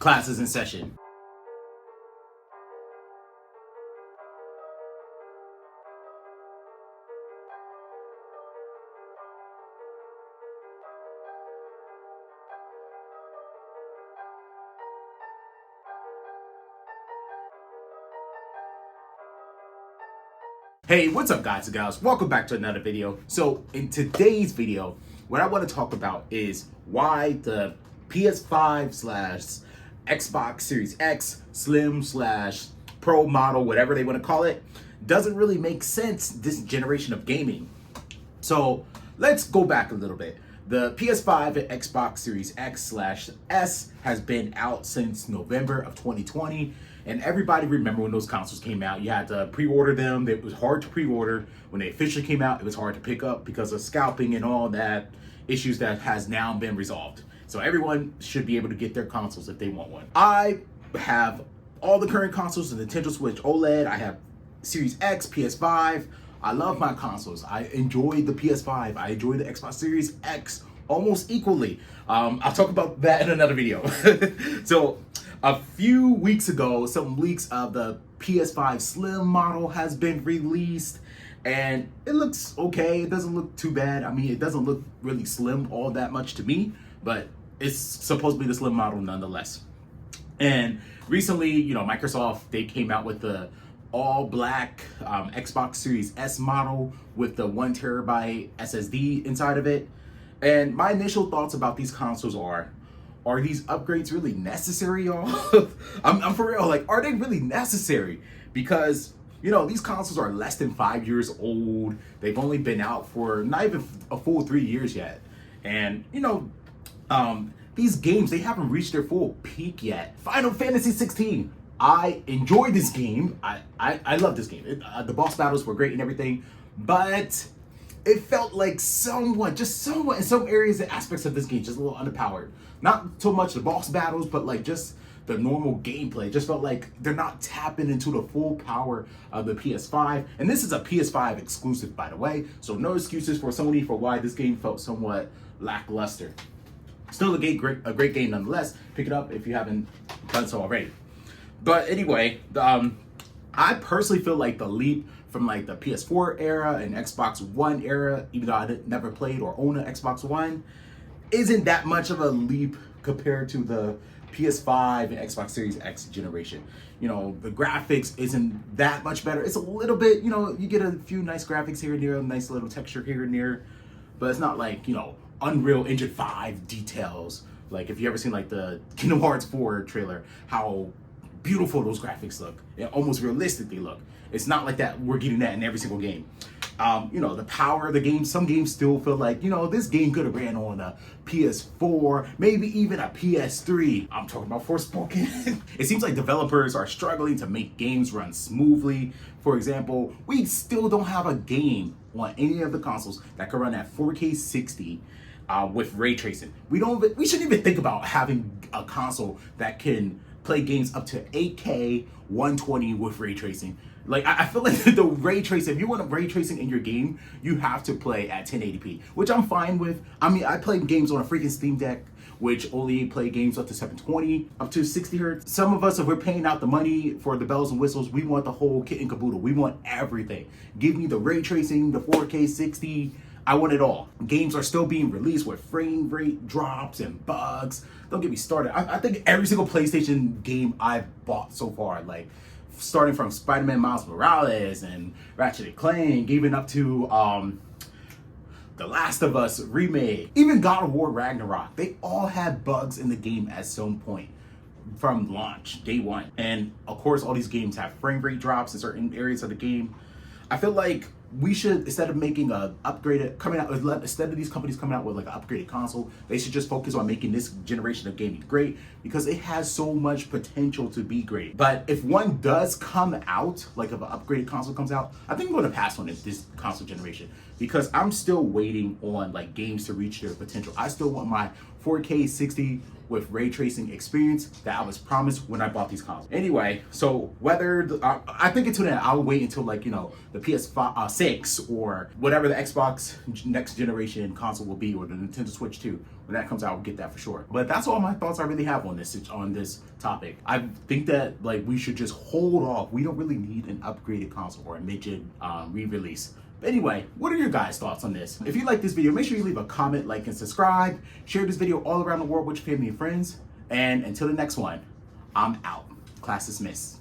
Classes in session. Hey, what's up guys and gals? Welcome back to another video. So in today's video, what I want to talk about is why the PS5 slash Xbox Series X Slim slash Pro model, whatever they want to call it, doesn't really make sense this generation of gaming. So let's go back a little bit. The PS5 and Xbox Series X slash S has been out since November of 2020. And everybody remember when those consoles came out, you had to pre-order them. It was hard to pre-order. When they officially came out, it was hard to pick up because of scalping and all that issues that has now been resolved. So everyone should be able to get their consoles if they want one. I have all the current consoles, the Nintendo Switch OLED. I have Series X, PS5. I love my consoles. I enjoy the PS5. I enjoy the Xbox Series X almost equally. I'll talk about that in another video. So a few weeks ago, some leaks of the PS5 Slim model has been released, and it looks okay. It doesn't look too bad. I mean, it doesn't look really slim all that much to me, but it's supposed to be the slim model nonetheless. And recently, you know, Microsoft, they came out with the all black Xbox Series S model with the 1 terabyte SSD inside of it. And my initial thoughts about these consoles are these upgrades really necessary, y'all? I'm for real, like, are they really necessary? Because, you know, these consoles are less than 5 years old. They've only been out for not even a full 3 years yet. And, you know, these games, they haven't reached their full peak yet. Final Fantasy 16. I enjoyed this game. I love this game. The boss battles were great and everything, but it felt like somewhat in some areas and aspects of this game, just a little underpowered. Not so much the boss battles, but like just the normal gameplay. It just felt like they're not tapping into the full power of the PS5. And this is a PS5 exclusive, by the way. So no excuses for Sony for why this game felt somewhat lackluster. Still a great game nonetheless. Pick it up if you haven't done so already. But anyway, I personally feel like the leap from like the PS4 era and Xbox One era, even though I never played or own an Xbox One, isn't that much of a leap compared to the PS5 and Xbox Series X generation. You know, the graphics isn't that much better. It's a little bit, you know, you get a few nice graphics here and there, a nice little texture here and there, but it's not like, you know, Unreal Engine 5 details. Like if you ever seen like the Kingdom Hearts 4 trailer, how beautiful those graphics look, and almost realistic they look. It's not like that. We're getting that in every single game. You know, the power of the game, some games still feel like, you know, this game could have ran on a PS4, maybe even a PS3. I'm talking about Forspoken. It seems like developers are struggling to make games run smoothly. For example, we still don't have a game on any of the consoles that can run at 4K 60 with ray tracing. We shouldn't even think about having a console that can play games up to 8K 120 with ray tracing. Like, I feel like the ray tracing, if you want ray tracing in your game, you have to play at 1080p, which I'm fine with. I mean, I play games on a freaking Steam Deck, which only play games up to 720, up to 60 hertz. Some of us, if we're paying out the money for the bells and whistles, we want the whole kit and caboodle. We want everything. Give me the ray tracing, the 4K 60, I want it all. Games are still being released with frame rate drops and bugs. Don't get me started. I think every single PlayStation game I've bought so far, like starting from Spider-Man Miles Morales and Ratchet & Clank, even up to The Last of Us remake, even God of War Ragnarok, they all had bugs in the game at some point from launch, day one. And of course, all these games have frame rate drops in certain areas of the game. I feel like we should, instead of making a upgraded, instead of these companies coming out with like an upgraded console, they should just focus on making this generation of gaming great, because it has so much potential to be great. But if one does come out, like if an upgraded console comes out, I think I'm going to pass on this console generation, because I'm still waiting on like games to reach their potential. I still want my 4K 60 with ray tracing experience that I was promised when I bought these consoles. Anyway, so whether I think until then I'll wait until like, you know, the PS5 6 or whatever the Xbox next generation console will be, or the Nintendo Switch 2, when that comes out, we'll get that for sure. But that's all my thoughts I really have on this topic. I think that like we should just hold off. We don't really need an upgraded console or a mid-gen re-release. But anyway, what are your guys' thoughts on this? If you like this video, make sure you leave a comment, like, and subscribe. Share this video all around the world with your family and friends. And until the next one, I'm out. Class dismissed.